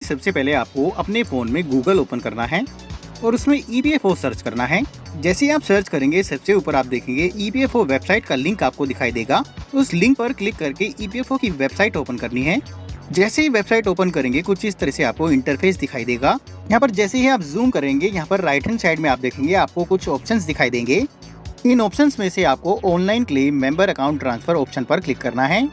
सबसे पहले आपको अपने फ़ोन में गूगल ओपन करना है और उसमें ईपीएफओ सर्च करना है। जैसे ही आप सर्च करेंगे सबसे ऊपर आप देखेंगे ईपीएफओ वेबसाइट का लिंक आपको दिखाई देगा। उस लिंक पर क्लिक करके ईपीएफओ की वेबसाइट ओपन करनी है। जैसे ही वेबसाइट ओपन करेंगे कुछ इस तरह से आपको इंटरफेस दिखाई देगा। यहाँ पर जैसे ही आप जूम करेंगे यहाँ पर राइट हैंड साइड में आप देखेंगे आपको कुछ ऑप्शंस दिखाई देंगे। इन ऑप्शंस में से आपको online claim member account transfer option पर क्लिक करना है।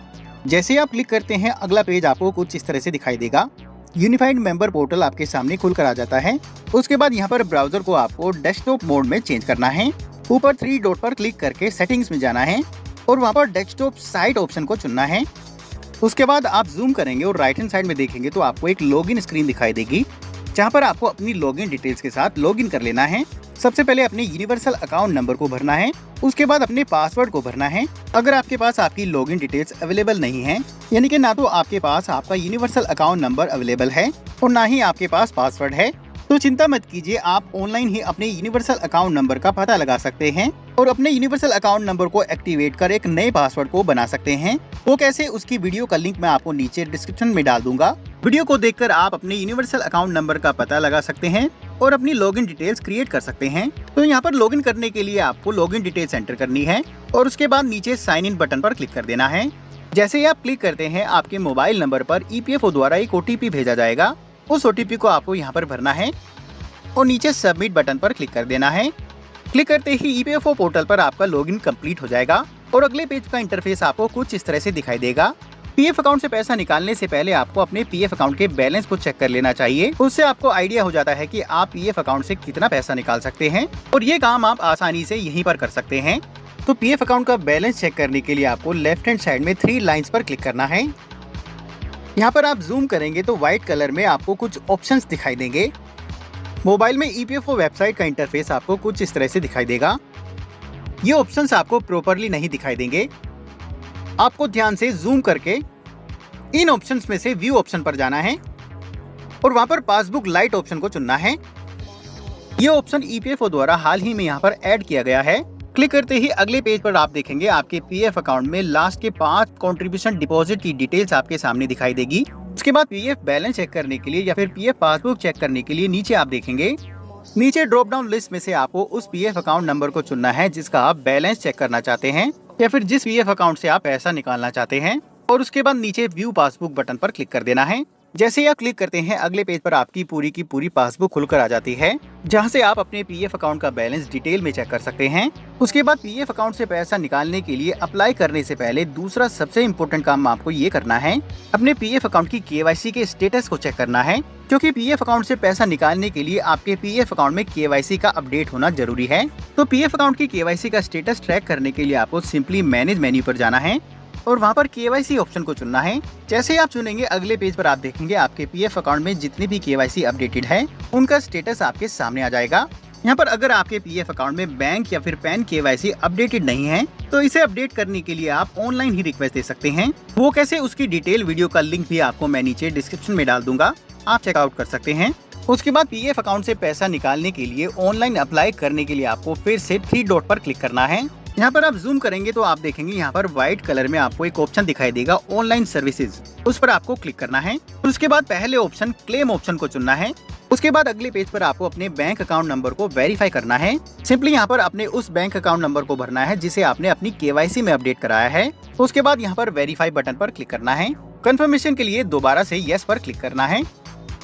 जैसे ही आप क्लिक करते हैं अगला पेज आपको कुछ इस तरह से दिखाई देगा। यूनिफाइड मेंबर पोर्टल आपके सामने खुलकर आ जाता है। उसके बाद यहाँ पर ब्राउजर को आपको डेस्कटॉप मोड में चेंज करना है। ऊपर 3 डॉट पर क्लिक करके सेटिंग्स में जाना है और वहाँ पर डेस्कटॉप साइट ऑप्शन को चुनना है। उसके बाद आप जूम करेंगे और राइट हैंड साइड में देखेंगे तो आपको एक लॉगिन स्क्रीन दिखाई देगी, जहाँ पर आपको अपनी लॉगिन डिटेल्स के साथ लॉगिन कर लेना है। सबसे पहले अपने यूनिवर्सल अकाउंट नंबर को भरना है, उसके बाद अपने पासवर्ड को भरना है। अगर आपके पास आपकी लॉगिन डिटेल्स अवेलेबल नहीं है, यानी कि ना तो आपके पास आपका यूनिवर्सल अकाउंट नंबर अवेलेबल है और ना ही आपके पास पासवर्ड है, तो चिंता मत कीजिए, आप ऑनलाइन ही अपने यूनिवर्सल अकाउंट नंबर का पता लगा सकते हैं और अपने यूनिवर्सल अकाउंट नंबर को एक्टिवेट कर एक नए पासवर्ड को बना सकते हैं। वो कैसे, उसकी वीडियो का लिंक मैं आपको नीचे डिस्क्रिप्शन में डाल दूंगा। वीडियो को देखकर आप अपने यूनिवर्सल अकाउंट नंबर का पता लगा सकते हैं और अपनी लॉगिन डिटेल्स क्रिएट कर सकते हैं। तो यहाँ पर लॉगिन करने के लिए आपको लॉगिन डिटेल्स एंटर करनी है और उसके बाद नीचे साइन इन बटन पर क्लिक कर देना है। जैसे ही आप क्लिक करते हैं आपके मोबाइल नंबर पर ईपीएफओ द्वारा एक ओटीपी भेजा जाएगा। उस ओटीपी को आपको यहाँ पर भरना है और नीचे सबमिट बटन पर क्लिक कर देना है। क्लिक करते ही ईपीएफओ पोर्टल पर आपका लॉगिन कंप्लीट हो जाएगा और अगले पेज का इंटरफेस आपको कुछ इस तरह से दिखाई देगा। पीएफ अकाउंट से पैसा निकालने से पहले आपको अपने पीएफ अकाउंट के बैलेंस को चेक कर लेना चाहिए। उससे आपको आइडिया हो जाता है कि आप पीएफ अकाउंट से कितना पैसा निकाल सकते हैं और ये काम आप आसानी से यहीं पर कर सकते हैं। तो पीएफ अकाउंट का बैलेंस चेक करने के लिए आपको लेफ्ट हैंड साइड में 3 लाइंस पर क्लिक करना है। यहाँ पर आप जूम करेंगे तो व्हाइट कलर में आपको कुछ ऑप्शंस दिखाई देंगे। मोबाइल में ईपीएफओ वेबसाइट का इंटरफेस आपको कुछ इस तरह से दिखाई देगा। ये ऑप्शंस आपको प्रॉपर्ली नहीं दिखाई देंगे। आपको ध्यान से जूम करके इन ऑप्शंस में से व्यू ऑप्शन पर जाना है और वहां पर पासबुक लाइट ऑप्शन को चुनना है। ये ऑप्शन ईपीएफओ द्वारा हाल ही में यहाँ पर ऐड किया गया है। क्लिक करते ही अगले पेज पर आप देखेंगे आपके पीएफ अकाउंट में लास्ट के 5 कंट्रीब्यूशन डिपॉजिट की डिटेल्स आपके सामने दिखाई देगी। उसके बाद पीएफ बैलेंस चेक करने के लिए या फिर पीएफ पासबुक चेक करने के लिए नीचे आप देखेंगे, नीचे ड्रॉप डाउन लिस्ट में से आपको उस पीएफ अकाउंट नंबर को चुनना है जिसका आप बैलेंस चेक करना चाहते हैं या फिर जिस पीएफ अकाउंट से आप पैसा निकालना चाहते हैं और उसके बाद नीचे व्यू पासबुक बटन पर क्लिक कर देना है। जैसे ही आप क्लिक करते हैं अगले पेज पर आपकी पूरी की पूरी पासबुक खुलकर आ जाती है, जहां से आप अपने पीएफ अकाउंट का बैलेंस डिटेल में चेक कर सकते हैं। उसके बाद पीएफ अकाउंट से पैसा निकालने के लिए अप्लाई करने से पहले दूसरा सबसे इम्पोर्टेंट काम आपको ये करना है, अपने पीएफ अकाउंट की केवाईसी के स्टेटस को चेक करना है, क्योंकि पीएफ अकाउंट से पैसा निकालने के लिए आपके पीएफ अकाउंट में केवाईसी का अपडेट होना जरूरी है। तो पीएफ अकाउंट की केवाईसी का स्टेटस ट्रैक करने के लिए आपको सिंपली मैनेज मेन्यू पर जाना है और वहां पर केवाईसी ऑप्शन को चुनना है। जैसे ही आप चुनेंगे अगले पेज पर आप देखेंगे आपके पीएफ अकाउंट में जितनी भी केवाईसी अपडेटेड है उनका स्टेटस आपके सामने आ जाएगा। यहाँ पर अगर आपके पीएफ अकाउंट में बैंक या फिर पैन केवाईसी अपडेटेड नहीं है तो इसे अपडेट करने के लिए आप ऑनलाइन ही रिक्वेस्ट दे सकते हैं। वो कैसे, उसकी डिटेल वीडियो का लिंक भी आपको मैं नीचे डिस्क्रिप्शन में डाल दूंगा, आप चेकआउट कर सकते हैं। उसके बाद पीएफ अकाउंट से पैसा निकालने के लिए ऑनलाइन अप्लाई करने के लिए आपको फिर से 3 डॉट पर क्लिक करना है। यहाँ पर आप जूम करेंगे तो आप देखेंगे यहाँ पर व्हाइट कलर में आपको एक ऑप्शन दिखाई देगा ऑनलाइन सर्विसेज, उस पर आपको क्लिक करना है। उसके बाद पहले ऑप्शन क्लेम ऑप्शन को चुनना है। उसके बाद अगले पेज पर आपको अपने बैंक अकाउंट नंबर को वेरीफाई करना है। सिंपली यहाँ पर अपने उस बैंक अकाउंट नंबर को भरना है जिसे आपने अपनी केवाईसी में अपडेट कराया है। उसके बाद यहाँ पर वेरीफाई बटन पर क्लिक करना है। कंफर्मेशन के लिए दोबारा से यस पर क्लिक करना है।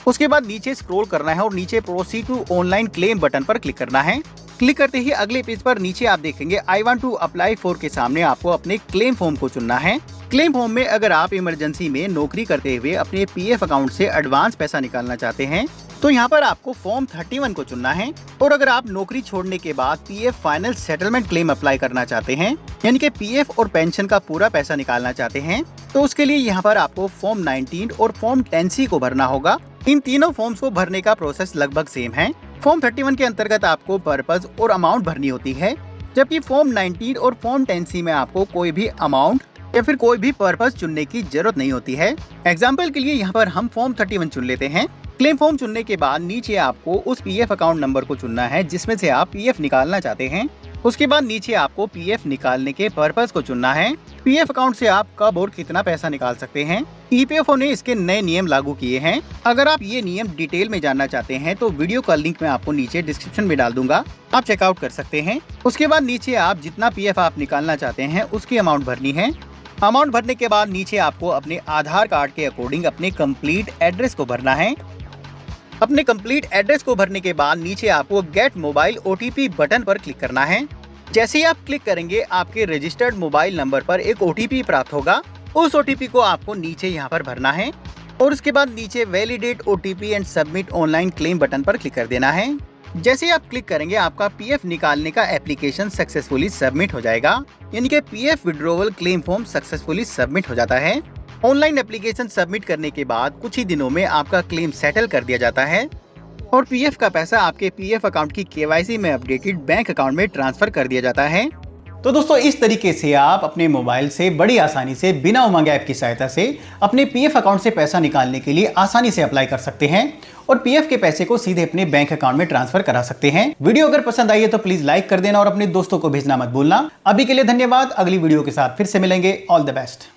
उसके बाद नीचे स्क्रॉल करना है और नीचे proceed to online claim button पर क्लिक करना है। क्लिक करते ही अगले पेज पर नीचे आप देखेंगे I want to apply for के सामने आपको अपने क्लेम फॉर्म को चुनना है। क्लेम फॉर्म में अगर आप इमरजेंसी में नौकरी करते हुए अपने पीएफ अकाउंट से एडवांस पैसा निकालना चाहते हैं तो यहाँ पर आपको फॉर्म 31 को चुनना है। और अगर आप नौकरी छोड़ने के बाद PF final settlement claim apply करना चाहते हैं, यानी कि पीएफ और पेंशन का पूरा पैसा निकालना चाहते हैं, तो उसके लिए यहाँ पर आपको फॉर्म 19 और फॉर्म 10C को भरना होगा। इन तीनों फॉर्म्स को भरने का प्रोसेस लगभग सेम है। फॉर्म 31 के अंतर्गत आपको पर्पस और अमाउंट भरनी होती है, जबकि फॉर्म 19 और फॉर्म 10C में आपको कोई भी अमाउंट या फिर कोई भी पर्पस चुनने की जरूरत नहीं होती है। एग्जाम्पल के लिए यहाँ पर हम फॉर्म 31 चुन लेते हैं। क्लेम फॉर्म चुनने के बाद नीचे आपको उस पीएफ अकाउंट नंबर को चुनना है जिसमें से आप पीएफ निकालना चाहते हैं। उसके बाद नीचे आपको पीएफ निकालने के पर्पस को चुनना है। पीएफ अकाउंट से आप कब और कितना पैसा निकाल सकते हैं। ईपीएफओ ने इसके नए नियम लागू किए हैं। अगर आप ये नियम डिटेल में जानना चाहते हैं तो वीडियो का लिंक मैं आपको नीचे डिस्क्रिप्शन में डाल दूंगा, आप चेकआउट कर सकते हैं। उसके बाद नीचे आप जितना पीएफ आप निकालना चाहते हैं उसकी अमाउंट भरनी है। अमाउंट भरने के बाद नीचे आपको अपने आधार कार्ड के अकॉर्डिंग अपने कंप्लीट एड्रेस को भरना है। अपने कंप्लीट एड्रेस को भरने के बाद नीचे आपको गेट मोबाइल ओटीपी बटन पर क्लिक करना है। जैसे ही आप क्लिक करेंगे आपके रजिस्टर्ड मोबाइल नंबर पर एक ओटीपी प्राप्त होगा। उस ओटीपी को आपको नीचे यहाँ पर भरना है और उसके बाद नीचे validate OTP and submit online claim button पर क्लिक कर देना है। जैसे ही आप क्लिक करेंगे आपका पीएफ निकालने का एप्लीकेशन सक्सेसफुली सबमिट हो जाएगा, यानी कि PF withdrawal claim form successfully submit हो जाता है। ऑनलाइन एप्लीकेशन सबमिट करने के बाद कुछ ही दिनों में आपका क्लेम सेटल कर दिया जाता है और पीएफ का पैसा आपके पीएफ अकाउंट की केवाईसी में अपडेटेड बैंक अकाउंट में ट्रांसफर कर दिया जाता है। तो दोस्तों इस तरीके से आप अपने मोबाइल से बड़ी आसानी से बिना उमंग ऐप की सहायता से अपने पीएफ अकाउंट से पैसा निकालने के लिए आसानी से अप्लाई कर सकते हैं और पीएफ के पैसे को सीधे अपने बैंक अकाउंट में ट्रांसफर करा सकते हैं। वीडियो अगर पसंद आई है तो प्लीज लाइक कर देना और अपने दोस्तों को भेजना मत भूलना। अभी के लिए धन्यवाद। अगली वीडियो के साथ फिर से मिलेंगे। All the best.